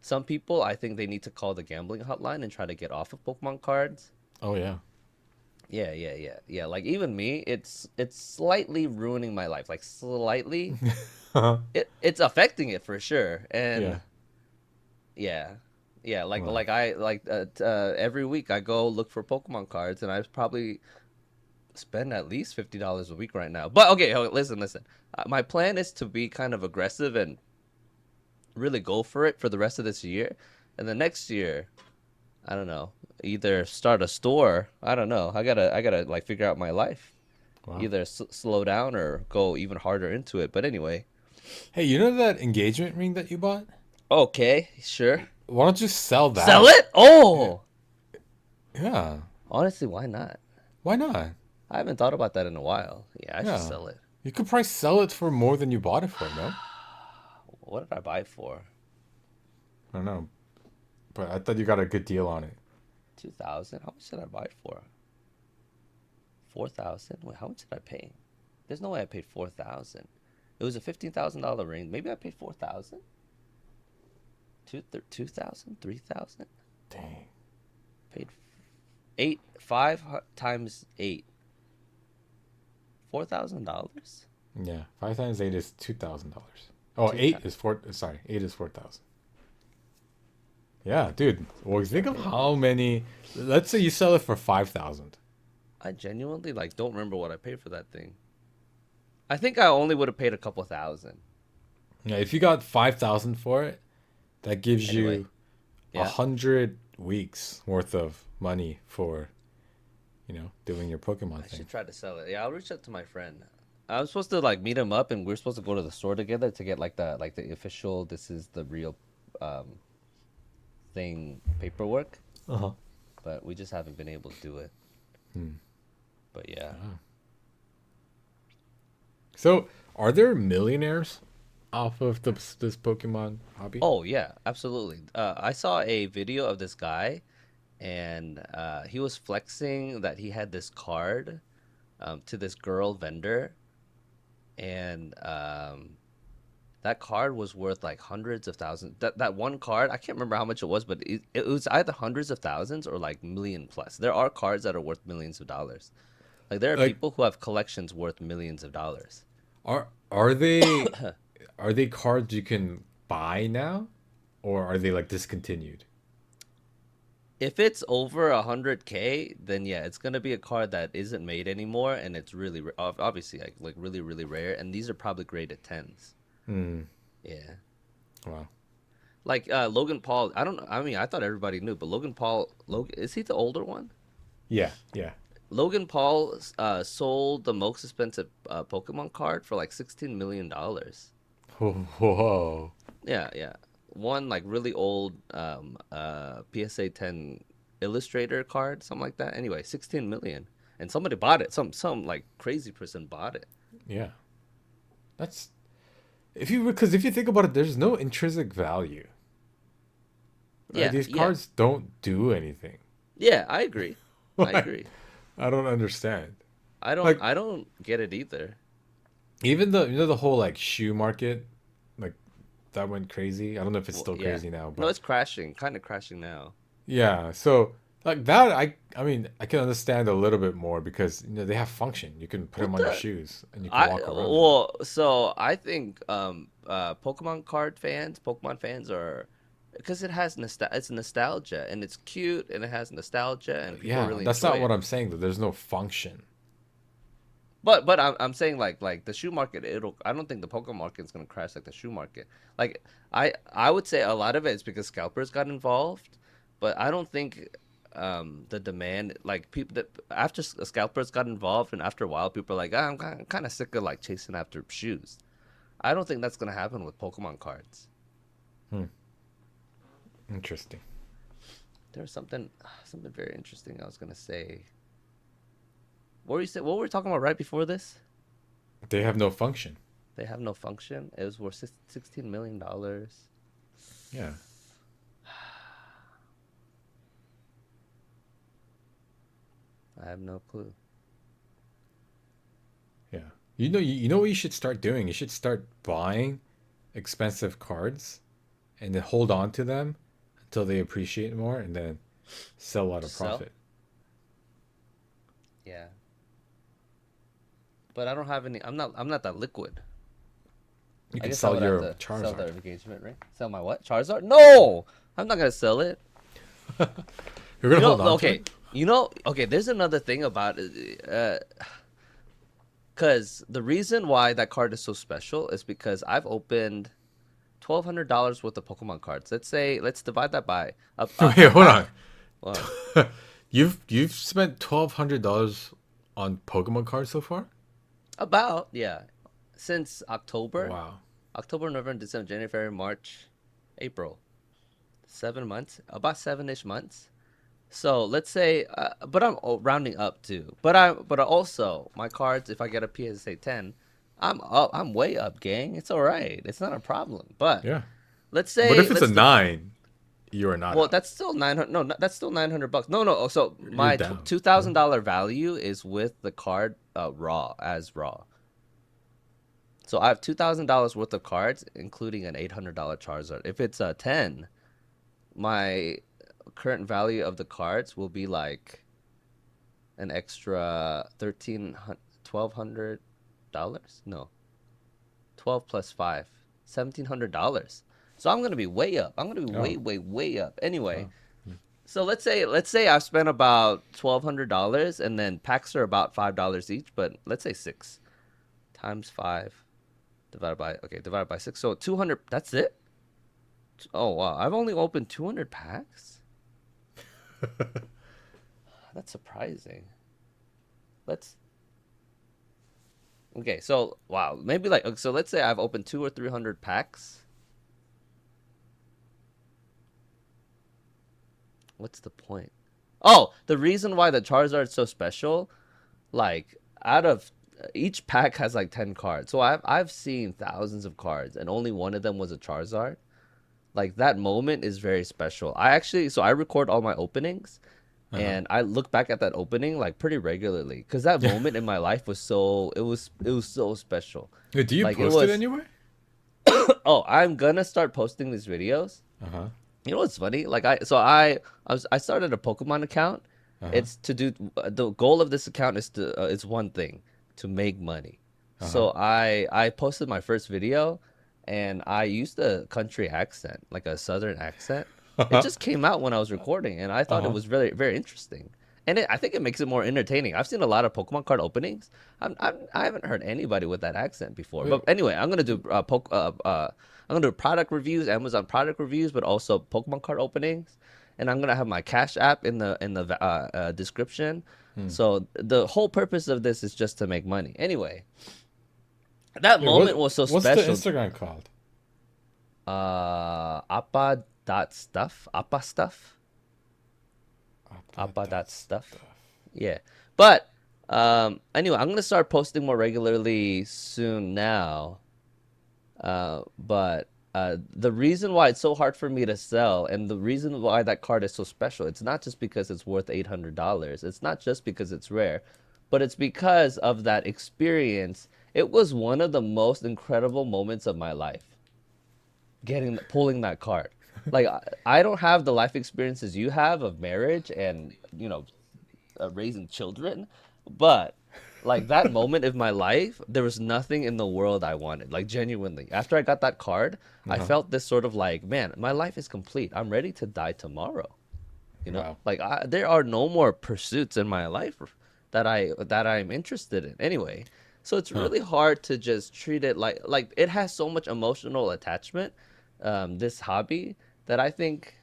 some people I think they need to call the gambling hotline and try to get off of Pokemon cards. Oh yeah. Yeah, yeah, yeah, yeah. Like even me, it's slightly ruining my life. Like slightly, it's affecting it for sure. Yeah. And yeah, yeah. Like Wow. like I like every week I go look for Pokemon cards, and I probably spend at least $50 a week right now. But okay, listen, listen. My plan is to be kind of aggressive and really go for it for the rest of this year, and the next year, I don't know, either start a store. I don't know. I gotta like figure out my life. Wow. Either slow down or go even harder into it. But anyway, Hey, you know that engagement ring that you bought? okay, sure. Why don't you sell Sell that? it? Oh, Yeah. honestly, why not? Why not? I haven't thought about that in a while. Yeah, I should Yeah. sell it. You could probably sell it for more than you bought it for, no? What did I buy it for? I don't know. But I thought you got a good deal on it. 2,000. How much did I buy it for? 4,000. Wait, how much did I pay? There's no way I paid 4,000. It was a $15,000 ring. Maybe I paid 4,000. 2,000, 3,000. Dang. Paid 8, 5 times 8. $4,000. Yeah, 5 times 8 is $2,000. Oh, Two eight times. is four. Sorry, 8 is 4,000. Yeah, dude. Well, think of Okay. how many. Let's say you sell it for 5,000. I genuinely like don't remember what I paid for that thing. I think I only would have paid a couple thousand. Yeah, if you got 5,000 for it, that gives Anyway, you a yeah. 100 weeks worth of money for doing your Pokemon I should thing. try to sell it. Yeah, I'll reach out to my friend. I was supposed to like meet him up, and we're supposed to go to the store together to get like the official. This is the real um, thing paperwork, Uh huh. but we just haven't been able to do it. Hmm. But yeah. Ah. So, are there millionaires off of this Pokemon hobby? Oh yeah, absolutely. I saw a video of this guy, and he was flexing that he had this card to this girl vendor, and that card was worth like hundreds of thousands. That one card, I can't remember how much it was, but it was either hundreds of thousands or like million plus. There are cards that are worth millions of dollars. Like there are Like, people who have collections worth millions of dollars. are they cards you can buy now, or are they like discontinued? If it's over 100K, then yeah, it's gonna be a card that isn't made anymore, and it's really obviously like really really rare. And these are probably graded tens. Hmm. Yeah. Wow. Like Logan Paul, I don't know. I mean, I thought everybody knew, but Logan Paul, is he the older one? Yeah. Yeah. Logan Paul sold the most expensive Pokemon card for like $16 million. Whoa. Yeah, yeah. One like really old PSA 10 Illustrator card, something like that. Anyway, 16 million. And somebody bought it. Some like crazy person bought it. Yeah. That's if you think about it, there's no intrinsic value. Right? Yeah, These yeah. cards don't do anything. Yeah, I agree. I Like, agree. I don't understand. I don't Like I don't get it either. even the whole like shoe market, like that went crazy. I don't know if it's Well, still yeah. crazy now, No, but it's crashing. Kind of crashing now. yeah. So like that, I mean, I can understand a little bit more because they have function. You can put What them on your the shoes and you can I walk around in them. well, so I think Pokemon fans are because it has it's nostalgia and it's cute and it has nostalgia and people Yeah, really that's enjoy not what it. I'm saying though. There's no function. But I'm saying like the shoe market, I don't think the Pokemon market is gonna crash like the shoe market. Like I would say a lot of it is because scalpers got involved, but I don't think the demand like people that after scalpers got involved and after a while people are like I'm kind of sick of like chasing after shoes. I don't think that's gonna happen with Pokemon cards. Hmm. Interesting. There's something very interesting I was gonna say. What were you say? What were we talking about right before this? They have no function. They have no function. It was worth $16 million. Yeah. I have no clue. Yeah. You know what you should start doing? You should start buying expensive cards and then hold on to them until they appreciate more and then sell at a Just sell? profit. Yeah. But I don't have any. I'm not that liquid. You I can guess I sell would have your to sell the Charizard. engagement ring. Sell my what? Charizard? No, I'm not gonna sell it. You're gonna hold on to Okay. it? Okay. There's another thing about it. Cause the reason why that card is so special is because I've opened $1,200 worth of Pokemon cards. Let's divide that by Wait, hold half. on. Well, You've spent $1,200 on Pokemon cards so far? about yeah, since October, Wow. November, December, January, February, March, April, 7 months, about 7-ish months. So let's say, but I'm rounding up too. But I also my cards. If I get a PSA 10, I'm up. I'm way up, gang. It's all right. It's not a problem. But Yeah. let's But say if it's a let's div- 9, you are not well, up. that's still 900. No, that's still $900. No, no. So You're my down. No? $2,000 value is with the card raw. So I have $2,000 worth of cards, including an $800 Charizard. If it's a 10, my current value of the cards will be like an extra $1,200. No, 12 plus 5, $1,700. So I'm gonna be way up. I'm gonna be Oh, way up. Anyway, wow. so let's say I've spent about $1,200, and then packs are about $5 each. But let's say 6 times 5 divided by 6. So 200. That's it. Oh wow, I've only opened 200 packs. That's surprising. Let's Okay, so wow, maybe so let's say I've opened 200 or 300 packs. What's the point? Oh, the reason why the Charizard's so special, like out of each pack has like 10 cards. So I've seen thousands of cards and only one of them was a Charizard. Like that moment is very special. I record all my openings Uh-huh. and I look back at that opening like pretty regularly cuz that moment in my life was it was so special. Wait, do you Like it post it was anywhere? oh, I'm gonna start posting these videos. Uh-huh. You know what's funny? I started a Pokemon account. Uh-huh. It's to do the goal of this account is to it's one thing, to make money. Uh-huh. So I posted my first video and I used a country accent, like a southern accent. It Uh-huh. just came out when I was recording and I thought it Uh-huh. was very very interesting. And I think it makes it more entertaining. I've seen a lot of Pokemon card openings. I haven't heard anybody with that accent before. Wait, But anyway, I'm gonna do product reviews, Amazon product reviews, but also Pokemon card openings, and I'm gonna have my Cash App in the description. So the whole purpose of this is just to make money. Anyway, that moment was so what's the special. Instagram called? Appa dot stuff, Appa stuff, Appa dot That's stuff. Yeah, but anyway, I'm gonna start posting more regularly soon now. But the reason why it's so hard for me to sell, and the reason why that card is so special, it's not just because it's worth $800. It's not just because it's rare, but it's because of that experience. It was one of the most incredible moments of my life, pulling that card. Like I don't have the life experiences you have of marriage and raising children, but like that moment of my life, there was nothing in the world I wanted. Like genuinely, after I got that card, I Uh-huh. felt this sort of like, man, my life is complete. I'm ready to die tomorrow. Wow. Like there are no more pursuits in my life that I'm interested in. Anyway, so it's Huh. really hard to just treat it like it has so much emotional attachment. This hobby that I think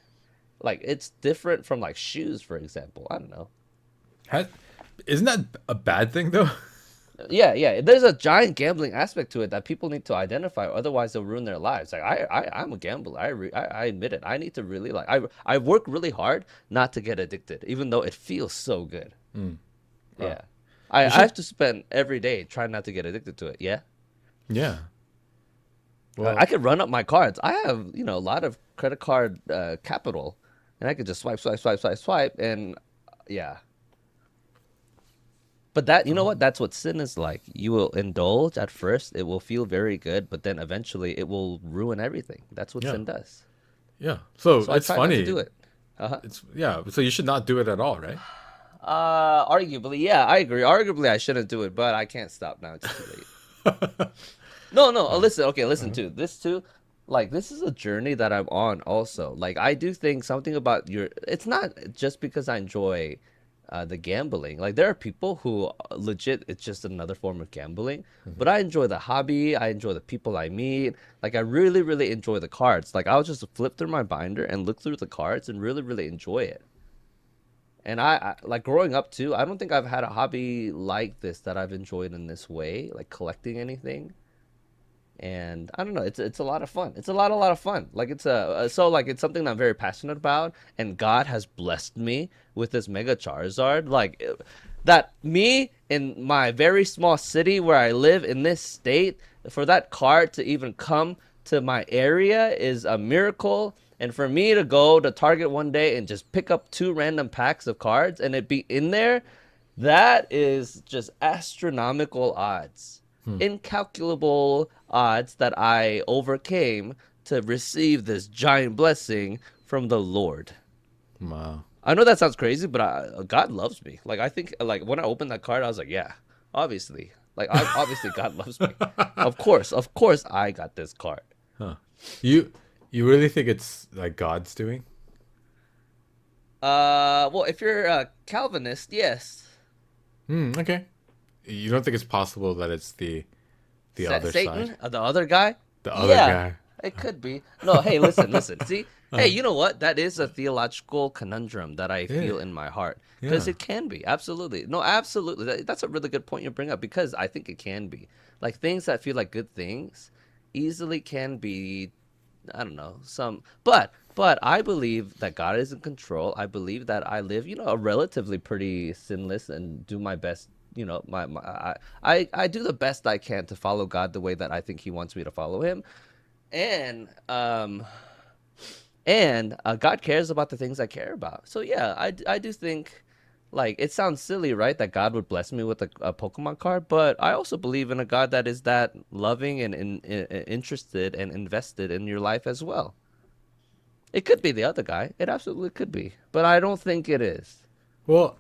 like it's different from like shoes, for example. I don't know. Has, isn't that a bad thing though? Yeah, yeah. There's a giant gambling aspect to it that people need to identify, otherwise they'll ruin their lives. Like I'm a gambler. I admit it. I need to really I work really hard not to get addicted, even though it feels so good. Wow. Yeah, I You I should. have to spend every day trying not to get addicted to it. Yeah, Yeah. I Well, could run up my cards. I have a lot of credit card capital, and I could just swipe, and yeah. But that, you know what? That's what sin is like. You will indulge at first, it will feel very good, but then eventually it will ruin everything. That's what yeah. sin does. Yeah. So So I it's try not to funny. do it. Uh-huh. It's yeah. So you should not do it at all, right? Arguably, yeah, I agree. Arguably, I shouldn't do it, but I can't stop now. It's too late. No, no. Listen, okay, listen Uh-huh. too. This too, like this is a journey that I'm on. Also, like I do think something about your. It's not just because I enjoy the gambling. Like there are people who legit, it's just another form of gambling. But I enjoy the hobby. I enjoy the people I meet. Like I really, really enjoy the cards. Like I'll just flip through my binder and look through the cards and really, really enjoy it. And I like growing up too. I don't think I've had a hobby like this that I've enjoyed in this way, like collecting anything. And I don't know, it's a lot of fun. It's a lot of fun. Like it's something that I'm very passionate about, and God has blessed me with this Mega Charizard. That me in my very small city where I live in this state, for that card to even come to my area is a miracle. And for me to go to Target one day and just pick up two random packs of cards and it be in there, that is just astronomical odds, incalculable odds that I overcame to receive this giant blessing from the Lord. Wow. I know that sounds crazy, but God loves me. Like I think, like when I opened that card, I was like, yeah. Obviously, like obviously God loves me. Of course, I got this card. Huh. You you really think it's like God's doing? Well, if you're a Calvinist, yes. Hmm. Okay. You don't think it's possible that it's the other side, Satan, the other guy? the other Yeah, guy? it could be. No, hey, listen. See, hey, you know what? That is a theological conundrum that I Yeah. feel in my heart because Yeah. it can be. Absolutely. No, absolutely. That's a really good point you bring up because I think it can be. Like things that feel like good things easily can be, I don't know, but I believe that God is in control. I believe that I live, a relatively pretty sinless and do my best. I do the best I can to follow God the way that I think He wants me to follow Him, and God cares about the things I care about. So yeah, I do think, like, it sounds silly, right, that God would bless me with a Pokemon card, but I also believe in a God that is that loving and interested and invested in your life as well. It could be the other guy. It absolutely could be, but I don't think it is. Well,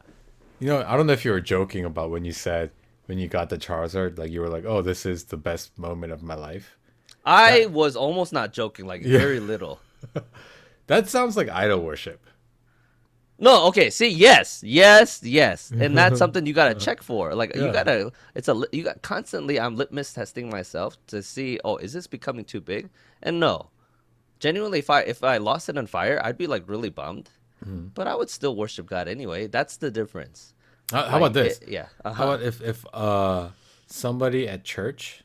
I don't know if you were joking about when you said when you got the Charizard, like you were like, "Oh, this is the best moment of my life." I That was almost not joking, like yeah, very little. that sounds like idol worship. No, okay. See, yes, and that's something you gotta check for. Like you Yeah. gotta, you got constantly. I'm litmus testing myself to see. Oh, is this becoming too big? And no, genuinely, if I lost it on fire, I'd be like really bummed. But I would still worship God anyway. That's the difference. How about this? Yeah, How about if somebody at church,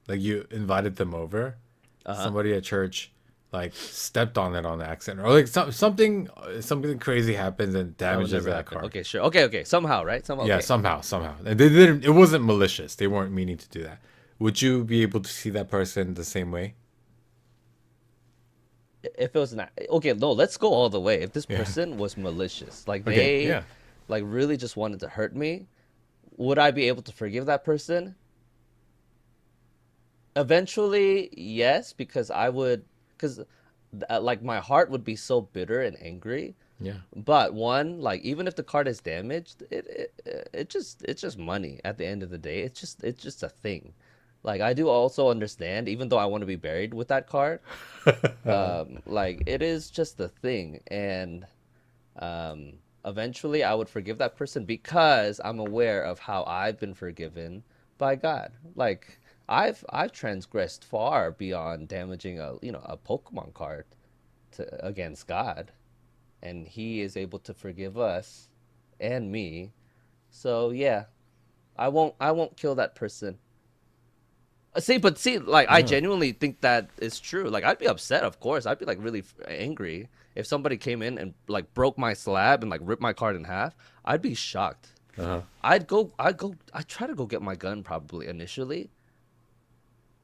like you invited them over, somebody at church like stepped on it on accident, or like something crazy happens and that would damages never that happen. card. Okay, sure. Okay. Somehow, right? Somehow. Yeah, Okay. somehow, and they didn't. It wasn't malicious. They weren't meaning to do that. Would you be able to see that person the same way? If it was not okay, no, let's go all the way. If this Yeah. person was malicious, like Okay. they Yeah. like really just wanted to hurt me, would I be able to forgive that person? Eventually, yes, because because like my heart would be so bitter and angry. Yeah. But one, like even if the card is damaged, it's just money at the end of the day. It's just a thing. Like I do also understand, even though I want to be buried with that card, like it is just a thing, and eventually I would forgive that person because I'm aware of how I've been forgiven by God. Like I've transgressed far beyond damaging a Pokemon card against God, and He is able to forgive us and me. So yeah, I won't kill that person. See, like I Yeah. genuinely think that is true. Like I'd be upset, of course. I'd be like really angry if somebody came in and like broke my slab and like ripped my card in half. I'd be shocked. Uh-huh. I'd try to go get my gun probably initially,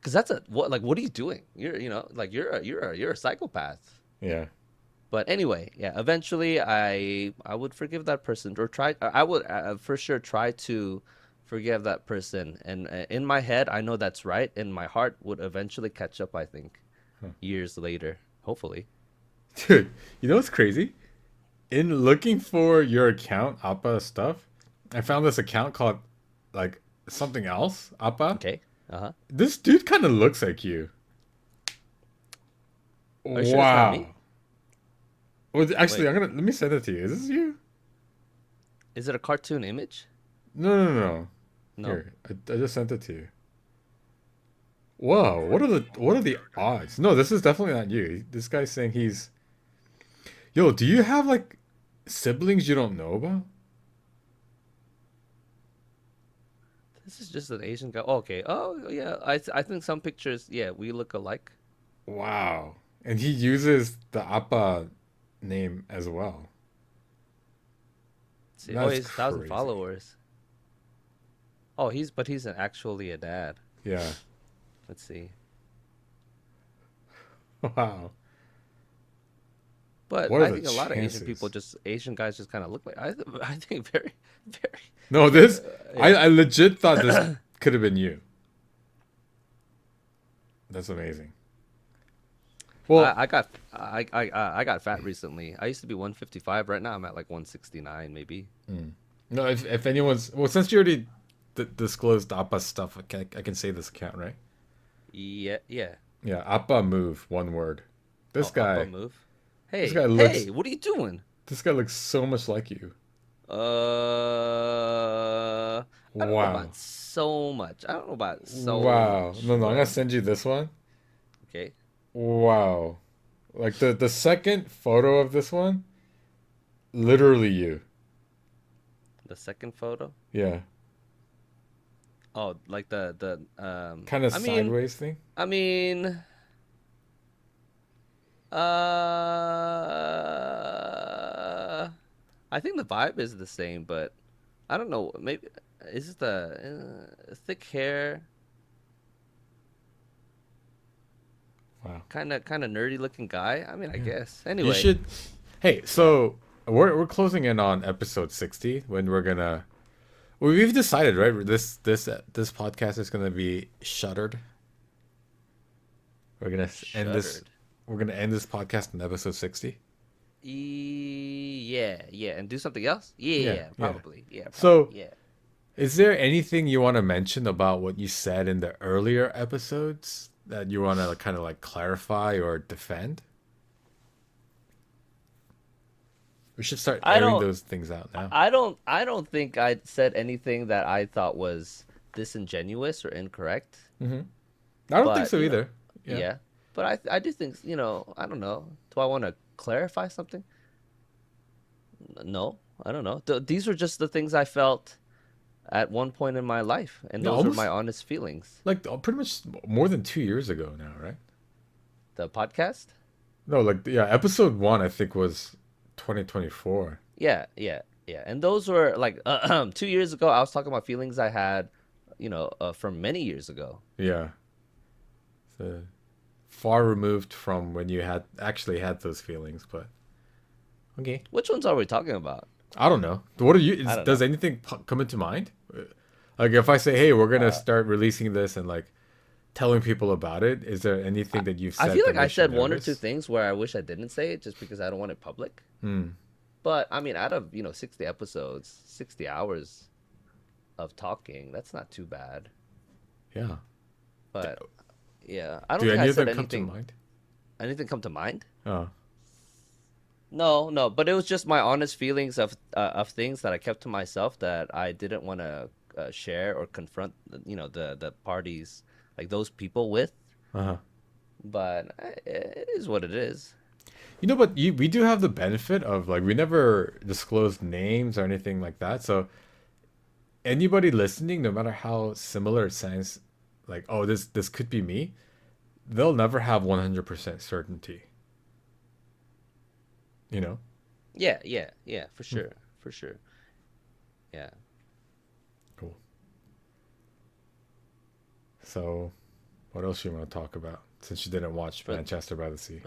because that's a what are you doing? Like you're a psychopath. Yeah. But anyway, yeah. Eventually, I would forgive that person, or try. I would for sure try to forgive that person. And in my head, I know that's right. And my heart would eventually catch up. I think years later, hopefully. Dude, you know what's crazy? In looking for your account, Appa stuff, I found this account called like something else, Appa. Okay. Uh huh. This dude kind of looks like you. Are you sure it's not me? Wow. Well, actually, Wait, I'm gonna let me send it to you. Is this you? is it a cartoon image? No. No. Here, I just sent it to you. Whoa, what are the odds? No, this is definitely not you. This guy's saying he's. Yo, do you have like siblings you don't know about? This is just an Asian guy. Oh, okay. Oh, yeah. I think some pictures, yeah, we look alike. Wow. And he uses the Appa name as well. Let's see. Oh, he That's has 1,000 crazy. followers. Oh, he's actually a dad. Yeah. Let's see. Wow. But What are I the think a lot of chances? Asian guys just kind of look like. I think very, very. No, this I, Yeah. I legit thought this could have been you. That's amazing. Well, I got fat recently. I used to be 155. Right now I'm at like 169 maybe. no, if anyone's well, since you already disclosed Appa stuff, I can say this account, right? Yeah, yeah. Yeah, Appa move, one word. This Oh, up a guy, move. this guy Hey, looks, what are you doing? this guy looks so much like you. I don't know Wow, about so much. I don't know about so wow. much, No, no, I'm gonna but send you this one. okay. Wow, like the second photo of this one, literally you. The second photo. Yeah, Oh, like the. kind of I mean, sideways thing. I mean, uh, I think the vibe is the same, but I don't know. Maybe is it the thick hair, Wow. kind of nerdy looking guy? I mean, I Yeah. guess. You Anyway, should. Hey, yeah. so we're closing in on episode 60 when we're gonna. Well, we've decided, right? This podcast is gonna be shuttered. We're gonna end this. Shuddered. We're gonna end this podcast in episode 60. Yeah, yeah, and do something else. Yeah, Yeah, yeah. probably. Yeah, probably. So, Yeah. is there anything you want to mention about what you said in the earlier episodes that you want to kind of like clarify or defend? We should start I airing don't. those things out now. I don't think I said anything that I thought was disingenuous or incorrect. Hmm. I don't think But so either. Yeah. yeah. But I do think I don't know. Do I want to clarify something? No, I don't know. These were just the things I felt at one point in my life, and Yeah, those are my almost honest feelings. like pretty much more than 2 years ago now, right? The podcast? No, like yeah, episode one I think was 2024. Yeah, yeah, yeah. And those were like 2 years ago. I was talking about feelings I had, from many years ago. Yeah, so far removed from when you had actually had those feelings, but okay. Which ones are we talking about? I don't know. What are you? I don't Does know. anything come into mind? Like if I say, "Hey, we're gonna Uh, start releasing this," and like telling people about it, is there anything that you've I said feel that like I makes you said one or two nervous? things where I wish I didn't say it just because I don't want it public. Hmm. But I mean, out of 60 episodes, 60 hours of talking, that's not too bad. Yeah. But yeah, I don't Do think I any of said them come to anything. mind? Anything come to mind? Oh. No, no. But it was just my honest feelings of things that I kept to myself that I didn't want to share or confront, the parties, like those people with. Uh-huh. But it is what it is. But we do have the benefit of like we never disclosed names or anything like that. So anybody listening, no matter how similar it sounds, like oh this could be me, they'll never have 100% certainty. You know. Yeah, yeah, yeah, for Hmm. sure, for sure. Yeah. Cool. So, what else you want to talk about since you didn't watch For Manchester by the Sea?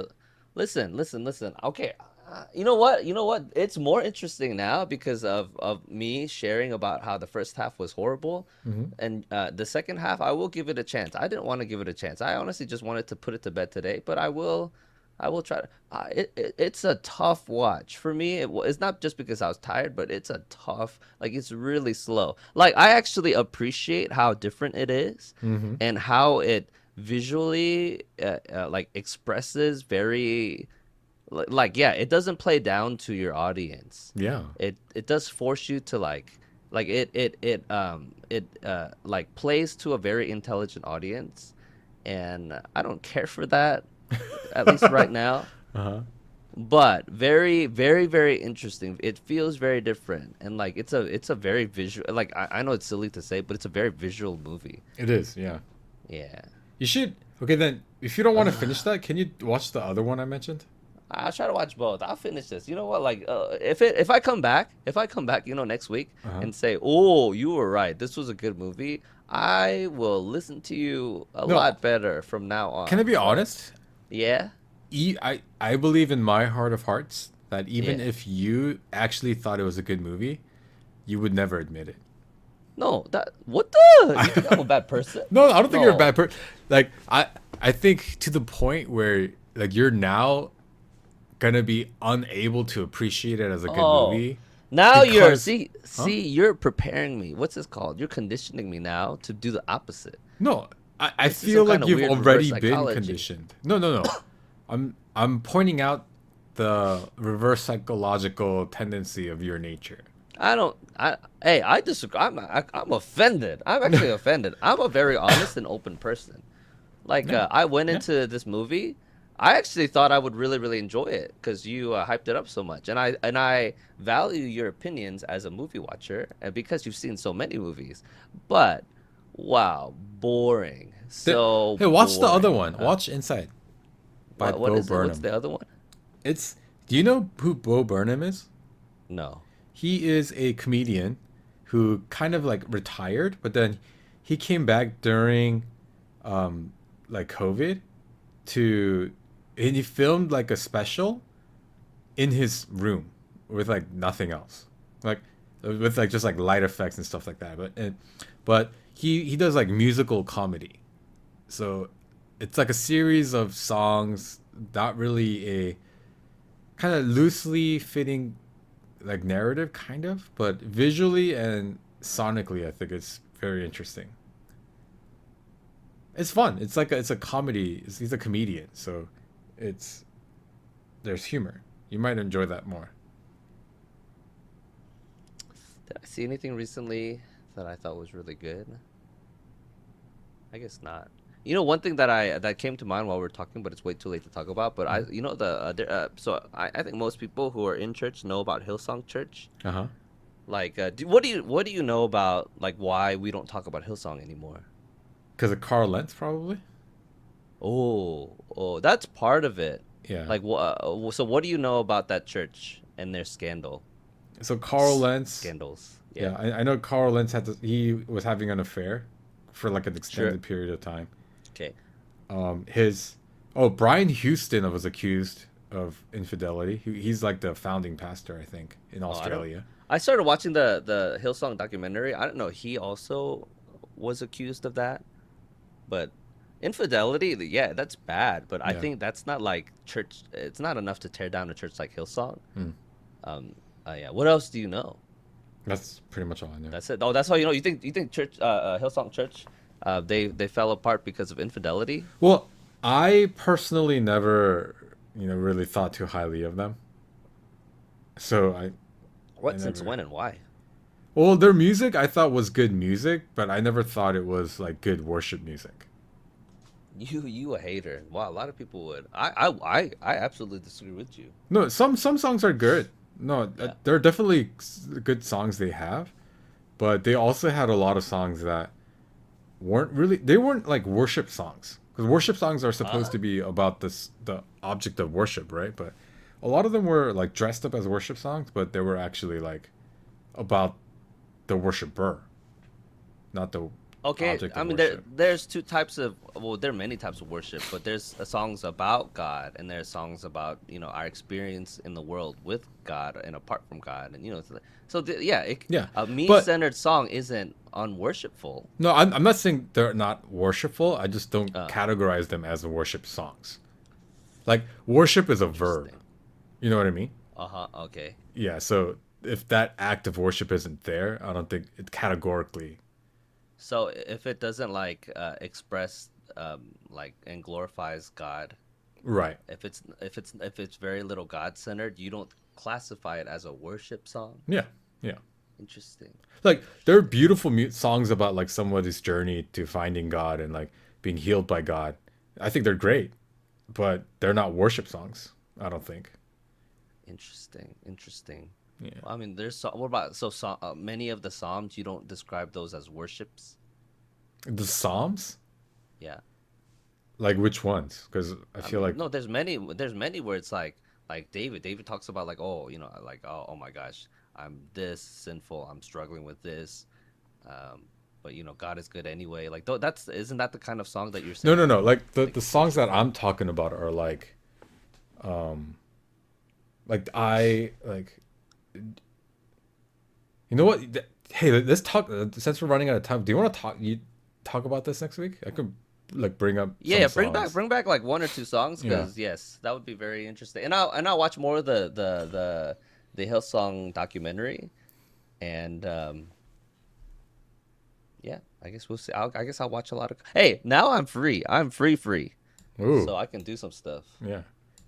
Listen, listen, listen. Okay, you know what? You know what? It's more interesting now because of me sharing about how the first half was horrible, Hmm. and the second half I will give it a chance. I didn't want to give it a chance. I honestly just wanted to put it to bed today, but I will. I will try to. It's a tough watch for me. It's not just because I was tired, but it's a tough. Like it's really slow. Like I actually appreciate how different it is, Hmm. and how it visually like expresses very yeah, it doesn't play down to your audience. Yeah. It does force you to like it like plays to a very intelligent audience, and I don't care for that, at least right now. Uh-huh. But very, very, very interesting. It feels very different, and like it's a very visual. Like I know it's silly to say, but it's a very visual movie. It is. Yeah. Yeah. You should. Okay, then if you don't want to finish that, can you watch the other one I mentioned? I'll try to watch both. I'll finish this. You know what? Like, if I come back, next week Uh-huh. and say, "Oh, you were right. This was a good movie," I will listen to you a No, lot better from now can I on. be So, honest? yeah, I believe in my heart of hearts that even yeah. if you actually thought it was a good movie, you would never admit it. No, what the? You think I'm a bad person? No, I don't think you're a bad No, person. Like I think to the point where like you're now gonna be unable to appreciate it as a good Oh, movie. Now you're because, see huh? see you're preparing me. What's this called? You're conditioning me now to do the opposite. No, I This is some feel kind like of you've weird reverse already been psychology. conditioned. No, no, no. I'm pointing out the reverse psychological tendency of your nature. I don't. Hey, I disagree. I'm offended. I'm actually offended. I'm a very honest and open person. Like, Yeah, I went yeah. into this movie. I actually thought I would really, really enjoy it because you hyped it up so much, and I value your opinions as a movie watcher, and because you've seen so many movies. But wow, boring, so Hey, watch the other boring. one. Watch Inside by What Bo is it? What's Burnham. the other one? It's. Do you know who Bo Burnham is? No. He is a comedian who kind of like retired, but then he came back during like COVID to and he filmed like a special in his room with like nothing else. Like with like just like light effects and stuff like that. But he does like musical comedy. So it's like a series of songs, not really a kind of loosely fitting like narrative kind of, but visually and sonically I think it's very interesting. It's fun. It's like it's a comedy. He's a comedian, so it's there's humor. You might enjoy that more. Did I see anything recently that I thought was really good? I guess not. You know, one thing that came to mind while we are talking, but it's way too late to talk about. But Mm. so I think most people who are in church know about Hillsong Church. Uh huh. Like, what do you know about like why we don't talk about Hillsong anymore? Because of Carl Lentz, probably. Oh, that's part of it. Yeah. Like, so what do you know about that church and their So Carl Lentz. scandals? Yeah, Yeah, I know Carl Lentz he was having an affair for like an sure. extended period of time. Okay. His Brian Houston was accused of infidelity. He's like the founding pastor, I think, in Oh, I don't. Australia. I started watching the Hillsong documentary. I don't know. He also was accused of that, but infidelity, yeah, that's bad. But I Yeah. think that's not like church. It's not enough to tear down a church like Hillsong. Hmm. Um. Yeah. What else do you know? That's pretty much all I know. That's it. Oh, that's all you know. You think church, Hillsong Church, they fell apart because of infidelity. Well, I personally never, really thought too highly of them. So I What? Since never. when and why? Well, their music I thought was good music, but I never thought it was like good worship music. You a hater? Wow, a lot of people would. I absolutely disagree with you. No, some songs are good. No, Yeah. there are definitely good songs they have, but they also had a lot of songs that they weren't like worship songs because worship songs are supposed Huh? to be about the object of worship, right? But a lot of them were like dressed up as worship songs, but they were actually like about the worshiper, not the Okay, object I of mean worship. there's two types of there are many types of worship, but there's songs about God and there's songs about our experience in the world with God and apart from God, and yeah, Yeah, a but me-centered song isn't unworshipful. no, I'm not saying they're not worshipful. I just don't Uh, categorize them as worship songs. Like worship is a verb. Interesting. You know what I mean? Uh-huh. Okay. Yeah. So if that act of worship isn't there, I don't think it categorically. So if it doesn't like express like and glorifies God, Right. if it's very little God centered, you don't classify it as a worship song. Yeah. Yeah. Interesting. Like there are beautiful songs about like somebody's journey to finding God and like being healed by God. I think they're great, but they're not worship songs. I don't think. Interesting. Yeah. Well, I mean, what about many of the Psalms you don't describe those as worships? The Psalms, Yeah. like which ones? Because I I feel mean, like no, there's many where it's like David talks about like, oh, like, oh my gosh, I'm this sinful, I'm struggling with this. But God is good anyway. Like that's isn't that the kind of song that you're no, saying no, like no. Like the songs that worshipful? I'm talking about are like I like you know what? Hey, let's talk. Since we're running out of time, do you want to talk about this next week? I could like bring up Yeah, some yeah, bring back songs. bring back like one or two songs Yeah. because yes, that would be very interesting. And I'll watch more of the the Hillsong documentary, and yeah, I guess we'll see. I guess I'll watch a lot of. Hey, now I'm free. I'm free, so Ooh, I can do some stuff. yeah.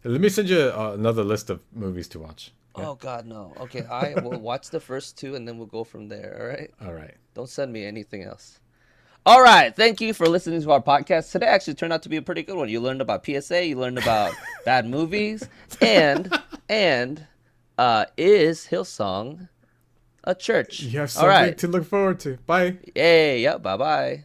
Let me send you another list of movies to watch. Yeah. Oh God, no. Okay, I will watch the first two, and then we'll go from there. All right. All right. Don't send me anything else. All right. Thank you for listening to our podcast. Today actually turned out to be a pretty good one. You learned about PSA, you learned about bad movies, and is Hillsong a church? You have All something right. to look forward to. Bye. Yay. Yep. Bye bye.